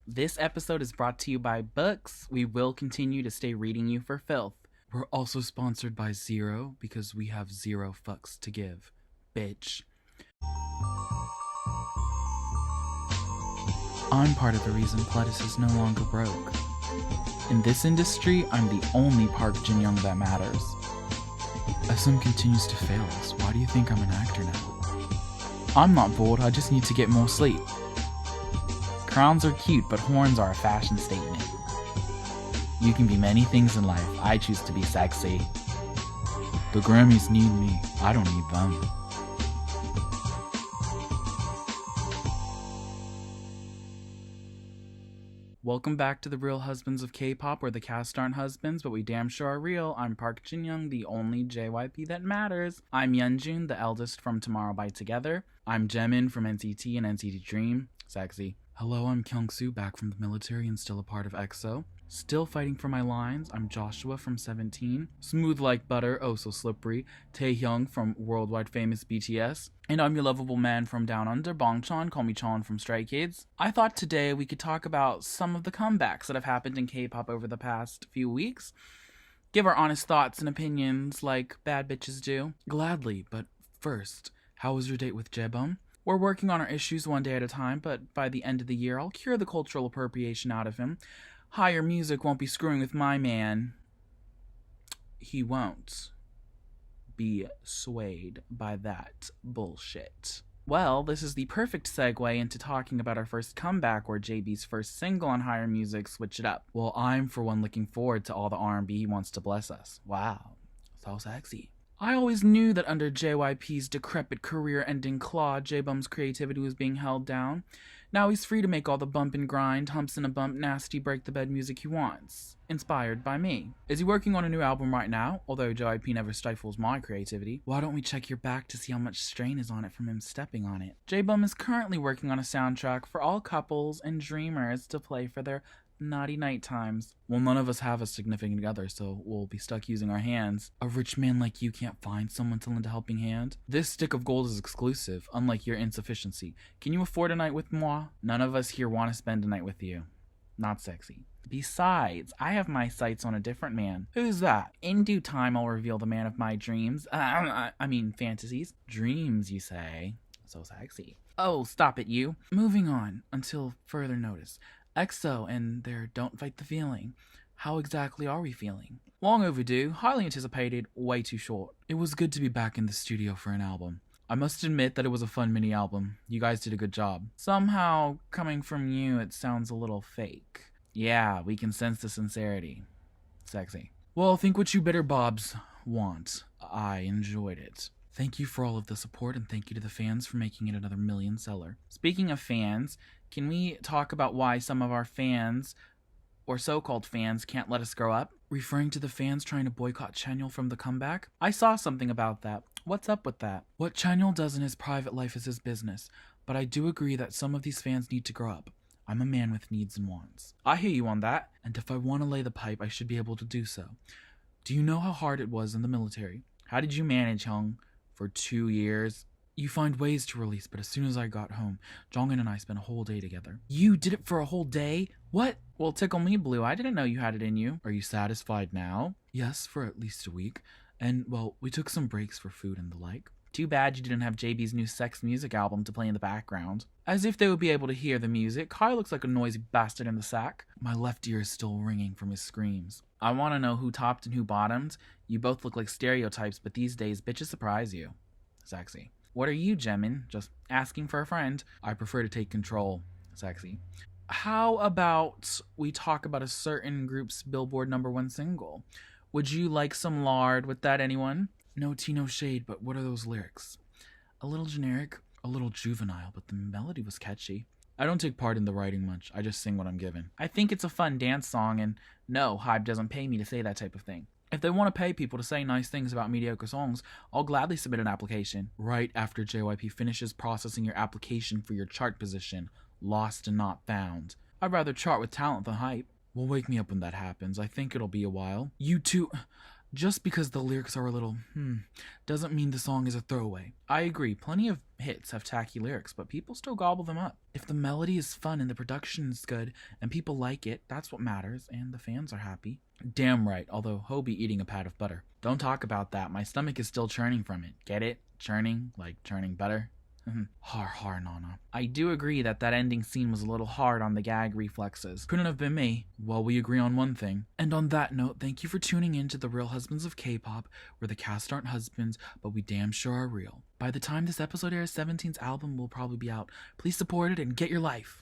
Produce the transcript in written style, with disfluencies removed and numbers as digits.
This episode is brought to you by Books. We will continue to stay reading you for filth. We're also sponsored by Zero because we have zero fucks to give. Bitch. I'm part of the reason Pledis is no longer broke. In this industry, I'm the only Park Jin-young that matters. SM continues to fail us. Why do you think I'm an actor now? I'm not bored, I just need to get more sleep. Crowns are cute, but horns are a fashion statement. You can be many things in life. I choose to be sexy. The Grammys need me. I don't need them. Welcome back to The Real Husbands of K-Pop, where the cast aren't husbands, but we damn sure are real. I'm Park Jin-young, the only JYP that matters. I'm Yeonjun, the eldest from Tomorrow by Together. I'm Jaemin from NCT and NCT Dream. Sexy. Hello, I'm Kyungsoo, back from the military and still a part of EXO. Still fighting for my lines, I'm Joshua from 17. Smooth like butter, oh so slippery, Taehyung from worldwide famous BTS. And I'm your lovable man from Down Under, Bongchan, call me Chan from Stray Kids. I thought today we could talk about some of the comebacks that have happened in K-pop over the past few weeks. Give our honest thoughts and opinions like bad bitches do. Gladly, but first, how was your date with Jaebum? We're working on our issues one day at a time, but by the end of the year, I'll cure the cultural appropriation out of him. Higher music won't be screwing with my man. He won't be swayed by that bullshit. Well, this is the perfect segue into talking about our first comeback, where JB's first single on Higher Music switched it up. Well, I'm for one looking forward to all the R&B he wants to bless us. Wow, so sexy. I always knew that under JYP's decrepit career-ending claw, Jaebum's creativity was being held down. Now he's free to make all the bump and grind, humps and a bump, nasty break-the-bed music he wants. Inspired by me. Is he working on a new album right now? Although JYP never stifles my creativity. Why don't we check your back to see how much strain is on it from him stepping on it? Jaebum is currently working on a soundtrack for all couples and dreamers to play for their naughty night times. Well, none of us have a significant other, so we'll be stuck using our hands. A rich man like you can't find someone to lend a helping hand? This stick of gold is exclusive, unlike your insufficiency. Can you afford a night with moi? None of us here want to spend a night with you. Not sexy. Besides, I have my sights on a different man. Who's that? In due time, I'll reveal the man of my dreams. Fantasies. Dreams, you say? So sexy. Oh, stop it, you. Moving on, until further notice. EXO and their Don't Fight the Feeling. How exactly are we feeling? Long overdue, highly anticipated, way too short. It was good to be back in the studio for an album. I must admit that it was a fun mini album. You guys did a good job. Somehow, coming from you, it sounds a little fake. Yeah, we can sense the sincerity. Sexy. Well, think what you bitter bobs want. I enjoyed it. Thank you for all of the support, and thank you to the fans for making it another million seller. Speaking of fans, can we talk about why some of our fans, or so-called fans, can't let us grow up? Referring to the fans trying to boycott Chanyeol from the comeback? I saw something about that. What's up with that? What Chanyeol does in his private life is his business, but I do agree that some of these fans need to grow up. I'm a man with needs and wants. I hear you on that, and if I want to lay the pipe, I should be able to do so. Do you know how hard it was in the military? How did you manage, Hung? For 2 years? You find ways to release, but as soon as I got home, Jongin and I spent a whole day together. You did it for a whole day? What? Well, tickle me blue, I didn't know you had it in you. Are you satisfied now? Yes, for at least a week. And, well, we took some breaks for food and the like. Too bad you didn't have JB's new sex music album to play in the background. As if they would be able to hear the music, Kai looks like a noisy bastard in the sack. My left ear is still ringing from his screams. I want to know who topped and who bottomed. You both look like stereotypes, but these days, bitches surprise you. Sexy. What are you, Jaemin? Just asking for a friend. I prefer to take control. Sexy. How about we talk about a certain group's Billboard #1 single? Would you like some lard with that, anyone? No tea, no shade, but what are those lyrics? A little generic, a little juvenile, but the melody was catchy. I don't take part in the writing much, I just sing what I'm given. I think it's a fun dance song, and no, Hype doesn't pay me to say that type of thing. If they want to pay people to say nice things about mediocre songs, I'll gladly submit an application. Right after JYP finishes processing your application for your chart position, lost and not found. I'd rather chart with talent than hype. Well, wake me up when that happens. I think it'll be a while. You two... Just because the lyrics are a little, doesn't mean the song is a throwaway. I agree, plenty of hits have tacky lyrics, but people still gobble them up. If the melody is fun and the production is good and people like it, that's what matters, and the fans are happy. Damn right, although Hobie eating a pat of butter. Don't talk about that, my stomach is still churning from it. Get it? Churning, like churning butter? Har, Nana. I do agree that ending scene was a little hard on the gag reflexes. Couldn't have been me. Well, we agree on one thing. And on that note, thank you for tuning in to The Real Husbands of K-Pop, where the cast aren't husbands, but we damn sure are real. By the time this episode airs, 17's album will probably be out. Please support it and get your life.